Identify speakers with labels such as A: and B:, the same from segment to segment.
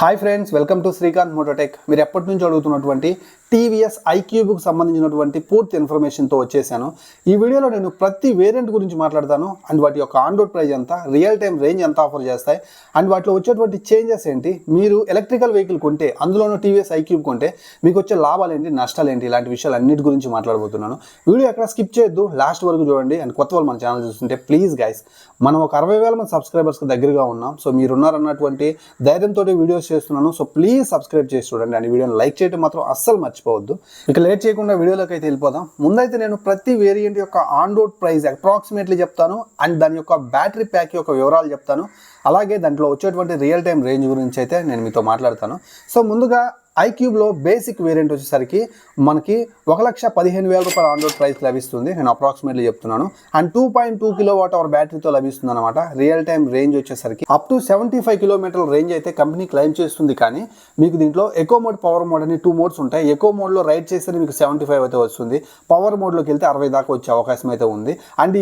A: Hi friends, welcome to Srikanth Mototech. మీరు ఎప్పటి నుంచి అడుగుతున్నటువంటి టీవీఎస్ ఐక్యూబ్కి సంబంధించినటువంటి పూర్తి ఇన్ఫర్మేషన్తో వచ్చేసాను. ఈ వీడియోలో నేను ప్రతి వేరియంట్ గురించి మాట్లాడతాను అండ్ వాటి యొక్క ఆన్ రోడ్ ప్రైస్ ఎంత, రియల్ టైం రేంజ్ ఎంత ఆఫర్ చేస్తాయి అండ్ వాటిలో వచ్చేటువంటి చేంజెస్ ఏంటి, మీరు ఎలక్ట్రికల్ వెహికల్ కొంటే అందులోనూ టీవీఎస్ ఐక్యూబ్ కొంటే మీకు వచ్చే లాభాలు ఏంటి, నష్టాలు ఏంటి, ఇలాంటి విషయాలు అన్నిటి గురించి మాట్లాడబోతున్నాను. వీడియో ఎక్కడ స్కిప్ చేయొద్దు, లాస్ట్ వరకు చూడండి. అండ్ కొత్త వాళ్ళు మన ఛానల్ చూస్తుంటే ప్లీజ్ గైస్, మనం ఒక 60,000 మంది సబ్స్క్రైబర్స్కి దగ్గరగా ఉన్నాం. సో మీరున్నారన్నటువంటి ధైర్యంతో వీడియోస్ చేస్తున్నాను. సో ప్లీజ్ సబ్స్క్రైబ్ చేసి చూడండి అండ్ వీడియోని లైక్ చేయడం మాత్రం అస్సలు మర్చిపోవద్దు. ఇక లేట్ చేయకుండా వీడియోలోకి అయితే వెళ్ళిపోదాం. ముందైతే నేను ప్రతి వేరియంట్ యొక్క ఆన్ రోడ్ ప్రైస్ అప్రాక్సిమేట్లీ చెప్తాను అండ్ దాని యొక్క బ్యాటరీ ప్యాక్ యొక్క వివరాలు చెప్తాను. అలాగే దాంట్లో వచ్చేటువంటి రియల్ టైం రేంజ్ గురించి అయితే నేను మీతో మాట్లాడతాను. సో ముందుగా ఐక్యూబ్లో బేసిక్ వేరియంట్ వచ్చేసరికి మనకి 1,15,000 రూపాయల ఆన్ రోడ్ ప్రైస్ లభిస్తుంది. నేను అప్రాక్సిమేట్లీ చెప్తున్నాను. అండ్ 2.2 kWh బ్యాటరీతో లభిస్తుంది అనమాట. రియల్ టైం రేంజ్ వచ్చేసరికి అప్ టు 75 కిలోమీటర్ల రేంజ్ అయితే కంపెనీ క్లెయిమ్ చేస్తుంది. కానీ మీకు దీంట్లో ఎకో మోడ్, పవర్ మోడ్ అని 2 మోడ్స్ ఉంటాయి. ఎకో మోడ్లో రైడ్ చేస్తే మీకు 75 అయితే వస్తుంది. పవర్ మోడ్లోకి వెళ్తే 60 దాకా వచ్చే అవకాశం అయితే ఉంది. అండ్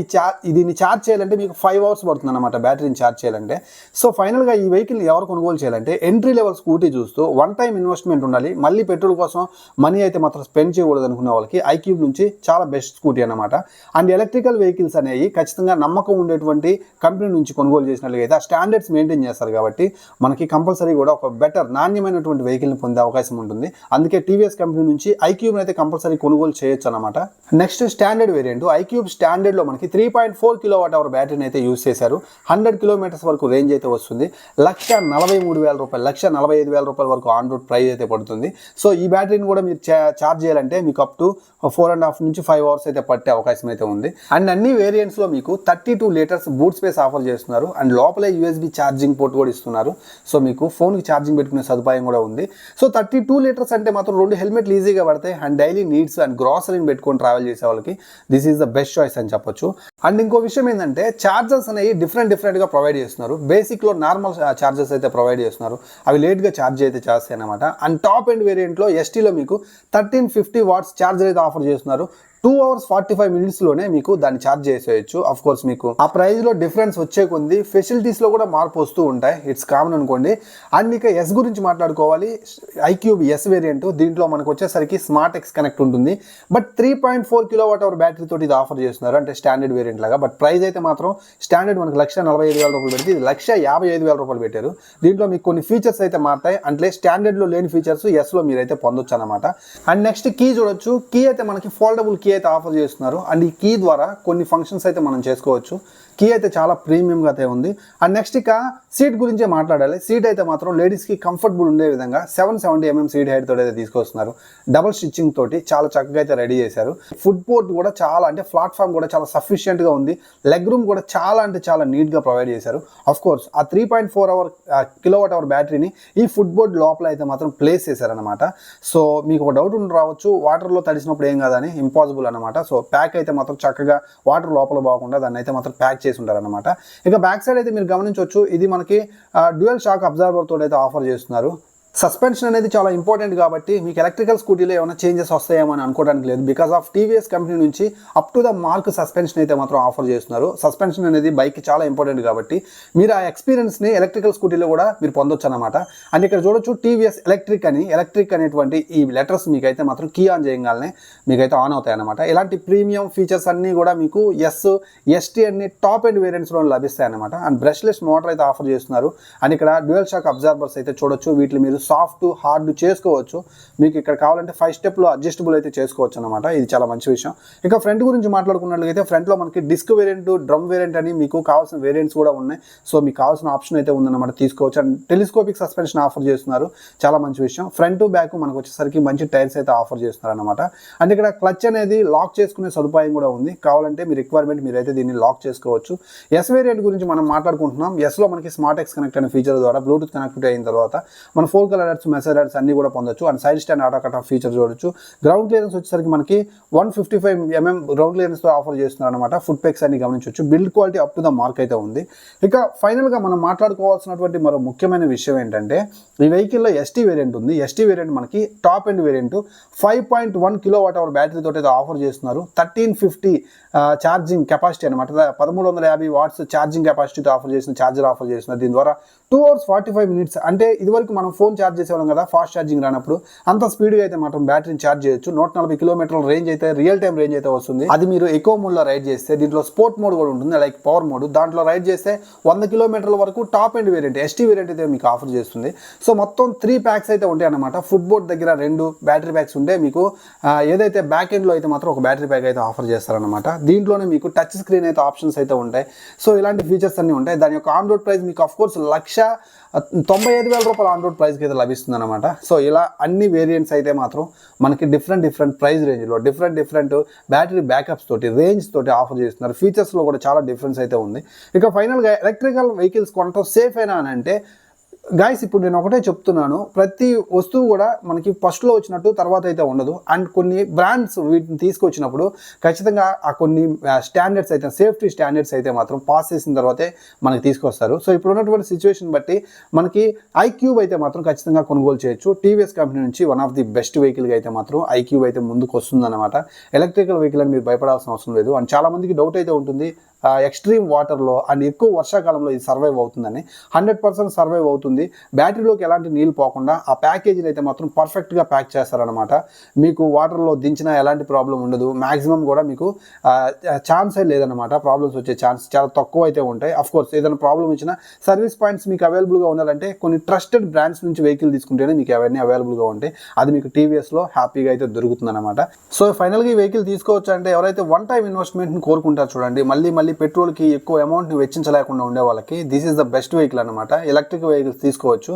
A: దీన్ని ఛార్జ్ చేయాలంటే మీకు 5 అవర్స్ పడుతుంది అనమాట బ్యాటరీని ఛార్జ్ చేయాలంటే. సో ఫైనల్గా ఈ వెహికల్ ఎవరు కొనుగోలు చేయాలంటే ఎంట్రీ లెవెల్ స్కూటీ చూస్తూ వన్ టైం ఇన్వెస్ట్మెంట్ ఉండాలి. మళ్ళీ పెట్రోల్ కోసం మనీ అయితే మాత్రం స్పెండ్ చేయకూడదు అనుకునే వాళ్ళకి ఐక్యూబ్ నుంచి చాలా బెస్ట్ స్కూటీ అనమాట. అండ్ ఎలక్ట్రికల్ వెహికల్స్ అనేవి ఖచ్చితంగా నమ్మకం ఉండేటువంటి కంపెనీ నుంచి కొనుగోలు చేసినట్లయితే ఆ స్టాండర్డ్స్ మెయింటైన్ చేస్తారు కాబట్టి మనకి కంపల్సరీ కూడా ఒక బెటర్ నాణ్యమైనటువంటి వెహికల్ని పొందే అవకాశం ఉంటుంది. అందుకే టీవీఎస్ కంపెనీ నుంచి ఐక్యూబ్ని అయితే కంపల్సరీ కొనుగోలు చేయొచ్చు అనమాట. నెక్స్ట్ స్టాండర్డ్ వేరియంట్ ఐక్యూబ్ స్టాండర్డ్లో మనకి 3.4 kWh బ్యాటరీని అయితే యూజ్ చేశారు. 100 కిలోమీటర్స్ వరకు రేంజ్ అయితే వస్తుంది. 1,43,000 రూపాయలు, 1,45,000 రూపాయల వరకు ఆన్ రోడ్ ప్రైస్ అయితే పడుతుంది. సో ఈ బ్యాటరీని కూడా మీరు ఛార్జ్ చేయాలంటే మీకు అప్ టు 4.5 నుంచి 5 అవర్స్ అయితే పట్టే అవకాశం అయితే ఉంది. అండ్ అన్ని వేరియంట్స్లో మీకు 32 లీటర్స్ బూట్ స్పేస్ ఆఫర్ చేస్తున్నారు. అండ్ లోపలే యూఎస్బీ ఛార్జింగ్ పోర్ట్ కూడా ఇస్తున్నారు. సో మీకు ఫోన్కి ఛార్జింగ్ పెట్టుకునే సదుపాయం కూడా ఉంది. సో 32 లీటర్స్ అంటే మాత్రం 2 హెల్మెట్లు ఈజీగా పడతాయి. అండ్ డైలీ నీడ్స్ అండ్ గ్రాసరీని పెట్టుకొని ట్రావెల్ చేసే వాళ్ళకి this is the best choice అని చెప్పొచ్చు. అండ్ ఇంకో విషయం ఏంటంటే ఛార్జర్స్ అనేవి డిఫరెంట్గా ప్రొవైడ్ చేస్తున్నారు. బేసిక్లో నార్మల్ ఛార్జర్స్ అయితే ప్రొవైడ్ చేస్తున్నారు. అవి లేట్గా ఛార్జ్ అయితే చేస్తాయి అనమాట. అండ్ టాప్ ఎండ్ వేరియంట్లో ఎస్టీలో మీకు 1350 వాట్స్ ఛార్జర్ అయితే ఆఫర్ చేస్తున్నారు. 2 hours 45 minutesలోనే మీకు దాన్ని ఛార్జ్ చేసేయచ్చు. ఆఫ్ కోర్స్ మీకు ఆ ప్రైస్లో డిఫరెన్స్ వచ్చే కొంది ఫెసిలిటీస్లో కూడా మార్పు వస్తూ ఉంటాయి. ఇట్స్ కామన్ అనుకోండి. అండ్ ఇక ఎస్ గురించి మాట్లాడుకోవాలి. ఐక్యూబ్ ఎస్ వేరియంట్, దీంట్లో మనకు వచ్చేసరికి స్మార్ట్ ఎక్స్ కనెక్ట్ ఉంటుంది. బట్ 3.4 kWh బ్యాటరీ తోటి ఇది ఆఫర్ చేస్తున్నారు, అంటే స్టాండర్డ్ వేరియంట్ లాగా. బట్ ప్రైస్ అయితే మాత్రం స్టాండర్డ్ మనకు 1,45,000 రూపాయలు పెడితే ఇది 1,55,000 రూపాయలు పెట్టారు. దీంట్లో మీకు కొన్ని ఫీచర్స్ అయితే మారుతాయి. అంటే స్టాండర్డ్లో లేని ఫీచర్స్ ఎస్లో మీరైతే పొందొచ్చు అనమాట. అండ్ నెక్స్ట్ కీ చూడొచ్చు. కీ అయితే మనకి ఫోల్డబుల్ కీ అయితే ఆఫర్ చేస్తున్నారు. అండ్ ఈ కీ ద్వారా కొన్ని ఫంక్షన్స్ అయితే మనం చేసుకోవచ్చు. కీ అయితే చాలా ప్రీమియంగా అయితే ఉంది. అండ్ నెక్స్ట్ ఇక సీట్ గురించే మాట్లాడాలి. సీట్ అయితే మాత్రం లేడీస్కి కంఫర్టబుల్ ఉండే విధంగా 770 mm సీట్ హైట్ తోటి అయితే తీసుకొస్తున్నారు. డబుల్ స్టిచ్చింగ్ తోటి చాలా చక్కగా అయితే రెడీ చేశారు. ఫుడ్ పోర్ట్ కూడా చాలా, అంటే ప్లాట్ఫామ్ కూడా చాలా సఫిషియెంట్గా ఉంది. లెగ్ రూమ్ కూడా చాలా, అంటే చాలా నీట్గా ప్రొవైడ్ చేశారు. ఆఫ్ కోర్స్ ఆ 3.4 kWh బ్యాటరీని ఈ ఫుడ్ బోర్డ్ లోపల అయితే మాత్రం ప్లేస్ చేశారనమాట. సో మీకు ఒక డౌట్ ఉండి రావచ్చు, వాటర్లో తడిసినప్పుడు ఏం కాదని. ఇంపాసిబుల్ అనమాట. సో ప్యాక్ అయితే మాత్రం చక్కగా వాటర్ లోపల పోకుండా దాన్ని అయితే మాత్రం ప్యాక్ చేసి ఉంటారనమాట. ఇక బ్యాక్ సైడ్ అయితే మీరు గమనించవచ్చు, ఇది మనకి డ్యూయల్ షాక్ అబ్జర్వర్ తోటి అయితే ఆఫర్ చేస్తున్నారు. సస్పెన్షన్ అనేది చాలా ఇంపార్టెంట్ కాబట్టి మీకు ఎలక్ట్రికల్ స్కూటీలో ఏమైనా చేంజెస్ వస్తాయేమో అని అనుకోవడానికి లేదు. బికాస్ ఆఫ్ టీవీఎస్ కంపెనీ నుంచి up to the mark suspension అయితే మాత్రం ఆఫర్ చేస్తున్నారు. సస్పెన్షన్ అనేది బైక్కి చాలా ఇంపార్టెంట్ కాబట్టి మీరు ఆ ఎక్స్పీరియన్స్ని ఎలక్ట్రికల్ స్కూటీలో కూడా మీరు పొందొచ్చు అనమాట. అండ్ ఇక్కడ చూడొచ్చు టీవీఎస్ ఎలక్ట్రిక్ అనేటువంటి ఈ లెటర్స్ మీకైతే మాత్రం కీ ఆన్ చేయగానే మీకైతే ఆన్ అవుతాయి అనమాట. ఇలాంటి ప్రీమియం ఫీచర్స్ అన్నీ కూడా మీకు ఎస్టీ అన్ని టాప్ ఎండ్ వేరియంట్స్లో లభిస్తాయి అనమాట. అండ్ బ్రష్లెస్ మోటార్ అయితే ఆఫర్ చేస్తున్నారు. అండ్ ఇక్కడ డ్యూయల్ షాక్ అబ్జర్వర్స్ అయితే చూడొచ్చు. వీటిని మీరు సాఫ్ట్, హార్డ్ చేసుకోవచ్చు. మీకు ఇక్కడ కావాలంటే 5 స్టెప్లో అడ్జస్టబుల్ అయితే చేసుకోవచ్చు అనమాట. ఇది చాలా మంచి విషయం. ఇక ఫ్రంట్ గురించి మాట్లాడుకున్నట్లయితే ఫ్రంట్లో మనకి డిస్క్ వేరియంట్, డ్రమ్ వేరియంట్ అని మీకు కావాల్సిన వేరియంట్స్ కూడా ఉన్నాయి. సో మీకు కావాల్సిన ఆప్షన్ అయితే ఉందన్నమాట, తీసుకోవచ్చు. అండ్ టెలిస్కోపిక్ సస్పెన్షన్ ఆఫర్ చేస్తున్నారు, చాలా మంచి విషయం. ఫ్రంట్ బ్యాక్ మనకు వచ్చేసరికి మంచి టైర్స్ అయితే ఆఫర్ చేస్తున్నారు అనమాట. అండ్ ఇక్కడ క్లచ్ అనేది లాక్ చేసుకునే సదుపాయం కూడా ఉంది. కావాలంటే మీ రిక్వైర్మెంట్ మీరైతే దీన్ని లాక్ చేసుకోవచ్చు. ఎస్ వేరియంట్ గురించి మనం మాట్లాడుకుంటున్నాం. ఎస్లో మనకి స్మార్ట్ ఎక్స్ కనెక్ట్ అనే ఫీచర్ ద్వారా బ్లూటూత్ కనెక్టివిటీ అయిన తర్వాత మన 4 కాల్ అలర్ట్స్, మెసేజ్ అలర్ట్స్ అన్ని కూడా పొందొచ్చు. And side stand auto cut off feature చూడొచ్చు. గ్రౌండ్ క్లియరెన్స్ వచ్చేసరికి మనకి 155 గ్రౌండ్ క్లియరెన్స్తో ఆఫర్ చేస్తున్నారు అనమాట. ఫుట్ పెక్స్ అన్ని గమనించవచ్చు. Build quality up to the mark అయితే ఉంది. ఇక ఫైనల్గా మనం మాట్లాడుకోవాల్సినటువంటి మరో ముఖ్యమైన విషయం ఏంటంటే ఈ వెహికల్లో ఎస్టీ వేరియంట్ ఉంది. ఎస్టీ వేరియంట్ మనకి టాప్ ఎండ్ వేరియంట్ 5.1 kWh బ్యాటరీతో అయితే ఆఫర్ చేస్తున్నారు. 1350 ఛార్జింగ్ కెపాసిటీ అనమాట. 1350 వాట్స్ ఛార్జింగ్ కెపాసిటీతో ఆఫర్ చేస్తున్నారు. దీని ద్వారా 2 hours 45 minutes. అంటే ఇదివరకు మనం ఫోన్ ఛార్జ్ చేసేవాళ్ళం కదా, ఫాస్ట్ ఛార్జింగ్ రానప్పుడు అంత స్పీడ్గా అయితే మాత్రం బ్యాటరీని ఛార్జ్ చేయొచ్చు. 140 కిలోమీటర్ల రేంజ్ అయితే రియల్ టైం రేంజ్ అయితే వస్తుంది. అది మీరు ఎకో మోడ్లో రైడ్ చేస్తే, దీంట్లో స్పోర్ట్ మోడ్ కూడా ఉంటుంది, లైక్ పవర్ మోడ్. దాంట్లో రైడ్ చేస్తే 100 కిలోమీటర్ల వరకు top end variant ST variant అయితే మీకు ఆఫర్ చేస్తుంది. సో మొత్తం 3 ప్యాక్స్ అయితే ఉంటాయి అనమాట. ఫుట్బోర్డ్ దగ్గర 2 బ్యాటరీ ప్యాక్స్ ఉంటే మీకు ఏదైతే బ్యాక్ ఎండ్లో అయితే మాత్రం ఒక బ్యాటరీ ప్యాక్ అయితే ఆఫర్ చేస్తారనమాట. దీంట్లోనే మీకు టచ్ స్క్రీన్ అయితే ఆప్షన్స్ అయితే ఉంటాయి. సో ఇలాంటి ఫీచర్స్ అన్నీ ఉంటాయి. దాని యొక్క ఆన్ రోడ్ ప్రైస్ మీకు ఆఫ్ కోర్స్ 1,95,000 రూపాయల ఆన్ రోడ్ ప్రైస్కి అయితే లభిస్తుంది అనమాట. సో ఇలా అన్ని వేరియంట్స్ అయితే మాత్రం మనకి డిఫరెంట్ ప్రైస్ రేంజ్లో డిఫరెంట్ బ్యాటరీ బ్యాకప్స్ తోటి, రేంజ్ తోటి ఆఫర్ చేస్తున్నారు. ఫీచర్స్లో కూడా చాలా డిఫరెన్స్ అయితే ఉంది. ఇక ఫైనల్గా ఎలక్ట్రికల్ వెహికల్స్ కొనటం సేఫ్ అయినా అని అంటే గాయస్, ఇప్పుడు నేను ఒకటే చెప్తున్నాను, ప్రతి వస్తువు కూడా మనకి ఫస్ట్లో వచ్చినట్టు తర్వాత అయితే ఉండదు. అండ్ కొన్ని బ్రాండ్స్ వీటిని తీసుకొచ్చినప్పుడు ఖచ్చితంగా ఆ కొన్ని స్టాండర్డ్స్ అయితే, సేఫ్టీ స్టాండర్డ్స్ అయితే మాత్రం పాస్ చేసిన తర్వాతే మనకి తీసుకొస్తారు. సో ఇప్పుడు ఉన్నటువంటి సిచ్యువేషన్ బట్టి మనకి ఐక్యూబ్ అయితే మాత్రం ఖచ్చితంగా కొనుగోలు చేయొచ్చు. టీవీఎస్ కంపెనీ నుంచి వన్ ఆఫ్ ది బెస్ట్ వెహికల్గా అయితే మాత్రం ఐక్యూబ్ అయితే ముందుకు వస్తుందన్నమాట. ఎలక్ట్రికల్ వెహికల్ అని మీరు భయపడాల్సిన అవసరం లేదు. అండ్ చాలామందికి డౌట్ అయితే ఉంటుంది, ఎక్స్ట్రీమ్ వాటర్లో అండ్ ఎక్కువ వర్షాకాలంలో ఇది సర్వైవ్ అవుతుందని. 100% సర్వైవ్ అవుతుంది. బ్యాటరీలోకి ఎలాంటి నీళ్ళు పోకుండా ఆ ప్యాకేజీని అయితే మాత్రం పర్ఫెక్ట్గా ప్యాక్ చేస్తారనమాట. మీకు వాటర్లో దించినా ఎలాంటి ప్రాబ్లం ఉండదు. మ్యాక్సిమం కూడా మీకు ఛాన్సే లేదనమాట. ప్రాబ్లమ్స్ వచ్చే ఛాన్స్ చాలా తక్కువ అయితే ఉంటాయి. అఫ్కోర్స్ ఏదైనా ప్రాబ్లం వచ్చినా సర్వీస్ పాయింట్స్ మీకు అవైలబుల్గా ఉండాలంటే కొన్ని ట్రస్టెడ్ బ్రాండ్స్ నుంచి వెహికల్ తీసుకుంటేనే మీకు అవన్నీ అవైలబుల్గా ఉంటాయి. అది మీకు టీవీఎస్లో హ్యాపీగా అయితే దొరుకుతుంది అనమాట. సో ఫైనల్గా ఈ వెహికల్ తీసుకోవచ్చు అంటే ఎవరైతే వన్ టైం ఇన్వెస్ట్మెంట్ని కోరుకుంటారు చూడండి, మళ్ళీ పెట్రోల్కి ఎక్కువ అమౌంట్ని వెచ్చించలేకుండా ఉండే వాళ్ళకి this is the best vehicle అనమాట. ఎలక్ట్రిక్ వెహికల్స్ తీసుకోవచ్చు.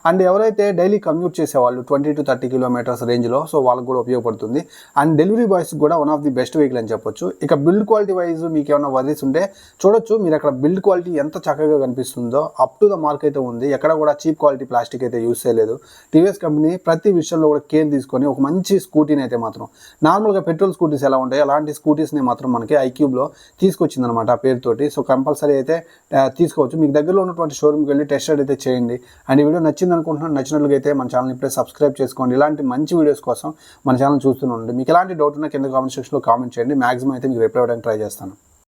A: అండ్ ఎవరైతే డైలీ కమ్యూట్ చేసేవాళ్ళు 20 to 30 కిలోమీటర్స్ రేంజ్లో, సో వాళ్ళకి కూడా ఉపయోగపడుతుంది. అండ్ డెలివరీ బాయ్స్ కూడా one of the best vehicle అని చెప్పొచ్చు. ఇక బిల్డ్ క్వాలిటీ వైజ్ మీకు ఏమైనా వర్రీస్ ఉంటే చూడొచ్చు. మీరు అక్కడ బిల్డ్ క్వాలిటీ ఎంత చక్కగా కనిపిస్తుందో, అప్ టు ద మార్క్ అయితే ఉంది. ఎక్కడ కూడా చీప్ క్వాలిటీ ప్లాస్టిక్ అయితే యూస్ చేయలేదు. టీవీఎస్ కంపెనీ ప్రతి విషయంలో కూడా కేర్ తీసుకొని ఒక మంచి స్కూటీని అయితే మాత్రం, నార్మల్గా పెట్రోల్ స్కూటీస్ ఎలా ఉంటాయి అలాంటి స్కూటీస్ని మాత్రం మనకి ఐక్యూబ్లో తీసుకొచ్చిందనమాట ఆ పేరుతోటి. సో కంపల్సరీ అయితే తీసుకోవచ్చు. మీకు దగ్గరలో ఉన్నటువంటి షోరూమ్కి వెళ్ళి టెస్ట్ రైడ్ అయితే చేయండి. అండ్ ఈ వీడియో నచ్చినట్లుగా అయితే మన ఛానల్ ఇప్పుడే సబ్స్క్రైబ్ చేసుకోండి. ఇలాంటి మంచి వీడియోస్ కోసం మన ఛానల్ చూస్తూనే ఉండండి. మీకు ఎలాంటి డౌట్ ఉన్నా కింద కామెంట్ సెక్షన్లో కామెంట్ చేయండి. మాక్సిమం అయితే మీకు రిప్లై అవ్వడానికి ట్రై చేస్తాను.